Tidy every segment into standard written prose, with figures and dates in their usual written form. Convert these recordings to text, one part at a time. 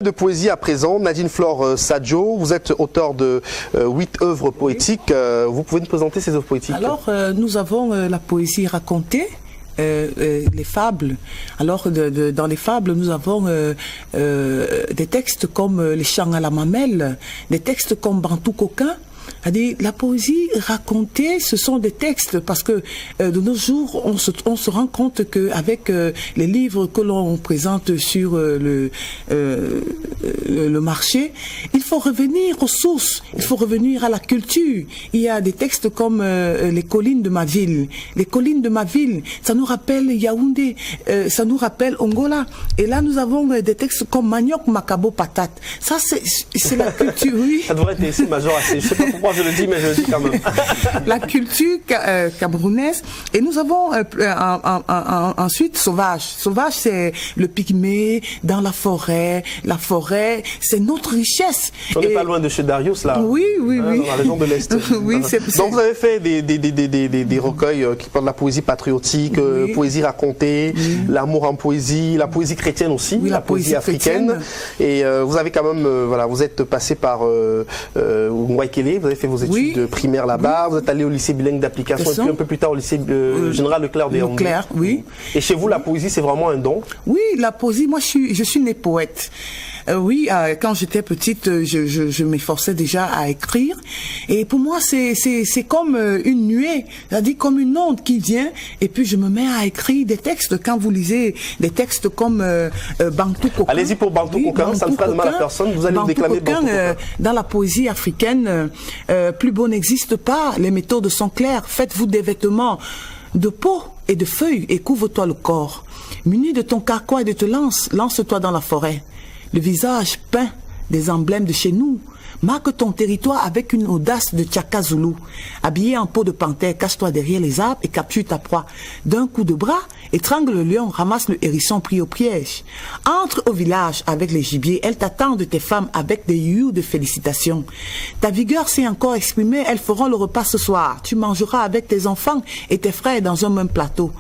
De poésie à présent, Nadine Flore Sadio, vous êtes auteur de 8 œuvres poétiques. Vous pouvez nous présenter ces œuvres poétiques? Alors, nous avons la poésie racontée, les fables. Alors, dans les fables, nous avons des textes comme Les chants à la mamelle, des textes comme Bantou coquin. La poésie racontée, ce sont des textes parce que de nos jours, on se rend compte qu'avec les livres que l'on présente sur le marché, il faut revenir aux sources, il faut revenir à la culture. Il y a des textes comme Les collines de ma ville. Les collines de ma ville, ça nous rappelle Yaoundé, ça nous rappelle Angola. Et là, nous avons des textes comme Manioc, Macabo, Patate. Ça, c'est la culture, oui. Ça devrait être ici, Major AC. Je sais pas pourquoi je le dis, mais je le dis quand même. La culture camerounaise. Et nous avons ensuite Sauvage. Sauvage, c'est le pygmée dans la forêt. La forêt, c'est notre richesse. On n'est pas loin de chez Darius, là. Oui, oui, oui. Dans la région de l'Est. Oui, donc vous avez fait des recueils qui parlent de la poésie patriotique, oui. Poésie racontée, l'amour en poésie, la poésie chrétienne aussi, oui, la poésie africaine. Et vous avez quand même, voilà, vous êtes passé par Mwaikele, vous avez fait vos études primaires là-bas, vous êtes allé au lycée bilingue d'application et puis un peu plus tard au lycée général Leclerc de Yaoundé. Oui. Et chez vous, la poésie, c'est vraiment un don? Oui, la poésie, moi je suis née poète. Oui, quand j'étais petite, je m'efforçais déjà à écrire. Et pour moi, c'est comme une nuée, c'est-à-dire comme une onde qui vient. Et puis, je me mets à écrire des textes. Quand vous lisez des textes comme Bantou coquin. Allez-y pour Bantou coquin, ça ne fera de mal à personne. Vous allez nous déclamer Bantou coquin. Dans la poésie africaine, plus beau n'existe pas. Les méthodes sont claires. Faites-vous des vêtements de peau et de feuilles et couvre-toi le corps. Muni de ton carquois et de te lance-toi dans la forêt. Le visage peint des emblèmes de chez nous. Marque ton territoire avec une audace de Tchaka Zoulou. Habillé en peau de panthère, cache-toi derrière les arbres et capture ta proie. D'un coup de bras, étrangle le lion, ramasse le hérisson pris au piège. Entre au village avec les gibiers, elles t'attendent tes femmes avec des you de félicitations. Ta vigueur s'est encore exprimée, elles feront le repas ce soir. Tu mangeras avec tes enfants et tes frères dans un même plateau.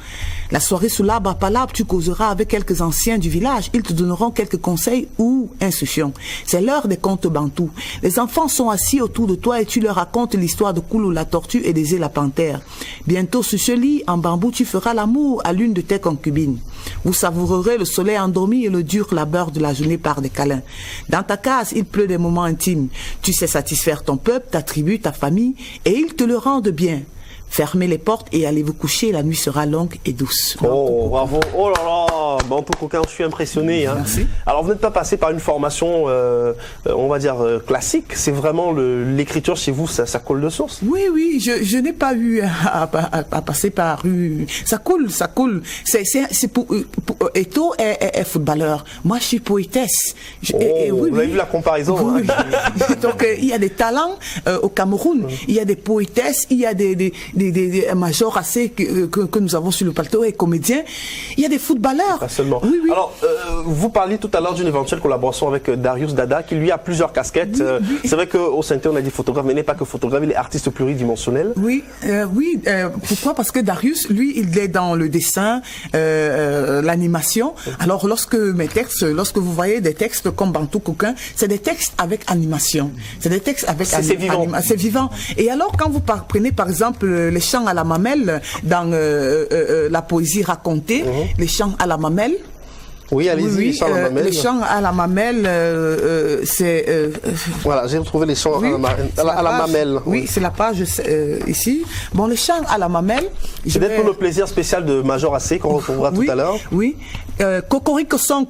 La soirée sous l'arbre à palabre, tu causeras avec quelques anciens du village. Ils te donneront quelques conseils ou instructions. C'est l'heure des contes bantous. Les enfants sont assis autour de toi et tu leur racontes l'histoire de Koulou la tortue et d'Ezé la panthère. Bientôt sur ce lit, en bambou, tu feras l'amour à l'une de tes concubines. Vous savourerez le soleil endormi et le dur labeur de la journée par des câlins. Dans ta case, il pleut des moments intimes. Tu sais satisfaire ton peuple, ta tribu, ta famille, et ils te le rendent bien. Fermez les portes et allez vous coucher, la nuit sera longue et douce. Oh, bravo. Oh là là, Bantou coquin, je suis impressionné. Hein. Merci. Alors, vous n'êtes pas passé par une formation, on va dire, classique. C'est vraiment l'écriture chez vous, ça coule de source. Oui, oui, je n'ai pas eu à passer par... Ça coule. C'est pour Eto est footballeur. Moi, je suis poétesse. Vous avez vu la comparaison. Oui. Hein. Donc, il y a des talents au Cameroun. Il y a des poétesses, il y a des majors assez que nous avons sur le plateau et comédiens. Il y a des footballeurs. Pas seulement. Oui, oui. Alors, vous parliez tout à l'heure d'une éventuelle collaboration avec Darius Dada, qui lui a plusieurs casquettes. Oui. C'est vrai qu'au Synthé, on a dit photographe, mais il n'est pas que photographe, il est artiste pluridimensionnel. Oui, pourquoi? Parce que Darius, lui, il est dans le dessin, l'animation. Alors, lorsque vous voyez des textes comme Bantou coquin, c'est des textes avec animation. C'est des textes avec animation. C'est vivant. Et alors, quand vous prenez par exemple les chants à la mamelle dans la poésie racontée, les chants à la mamelle. Oui, allez-y, les chants à la mamelle. Les chants à la mamelle, c'est... Voilà, j'ai retrouvé les chants à la mamelle. Oui, c'est la page ici. Bon, les chants à la mamelle... Peut-être pour le plaisir spécial de Major AC qu'on retrouvera tout à l'heure. Oui, Cocorico Song,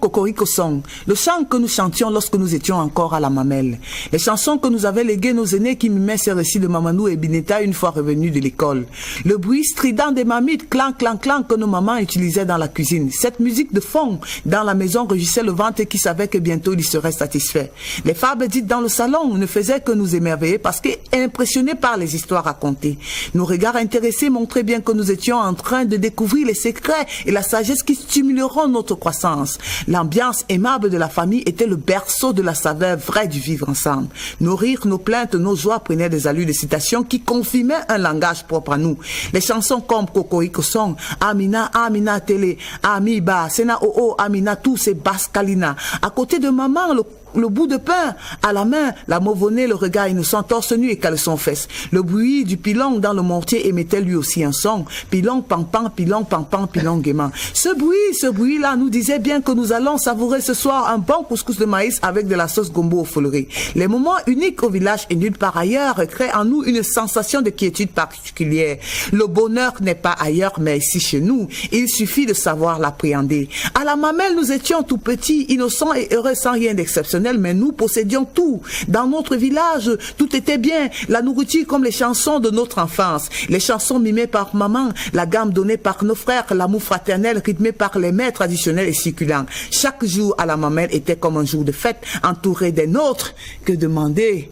le chant que nous chantions lorsque nous étions encore à la mamelle. Les chansons que nous avaient léguées nos aînés qui mimaient ces récits de Mamadou et Bineta une fois revenus de l'école. Le bruit strident des mamites, clan, clan, clan, que nos mamans utilisaient dans la cuisine. Cette musique de fond dans la maison rugissait le ventre qui savait que bientôt il serait satisfait. Les fables dites dans le salon ne faisaient que nous émerveiller parce qu'impressionnés par les histoires racontées. Nos regards intéressés montraient bien que nous étions en train de découvrir les secrets et la sagesse qui stimuleront notre croissance. L'ambiance aimable de la famille était le berceau de la saveur vraie du vivre ensemble. Nos rires, nos plaintes, nos joies prenaient des allures de citation qui confirmaient un langage propre à nous. Les chansons comme Cocorico Song, Amina, Amina Télé, Amiba, Sena Oo, Amina, tous ces Bascalina. À côté de maman, le le bout de pain à la main, la mauvonnée, le regard innocent, torse nu et caleçon fesses. Le bruit du pilon dans le mortier émettait lui aussi un son. Pilon, pampan, pilon, pampan, pilon, gaiement. Ce bruit-là nous disait bien que nous allons savourer ce soir un bon couscous de maïs avec de la sauce gombo au follerie. Les moments uniques au village et nulle part ailleurs créent en nous une sensation de quiétude particulière. Le bonheur n'est pas ailleurs, mais ici chez nous. Il suffit de savoir l'appréhender. À la mamelle, nous étions tout petits, innocents et heureux sans rien d'exceptionnel, mais nous possédions tout. Dans notre village, tout était bien. La nourriture comme les chansons de notre enfance. Les chansons mimées par maman, la gamme donnée par nos frères, l'amour fraternel rythmé par les mets traditionnels et succulents. Chaque jour à la mamelle était comme un jour de fête, entouré des nôtres. Que demander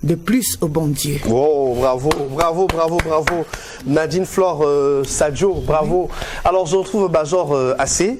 de plus au bon Dieu. Oh, bravo, bravo, bravo, bravo. Nadine Flore Sadio, bravo. Alors je retrouve Major Assé.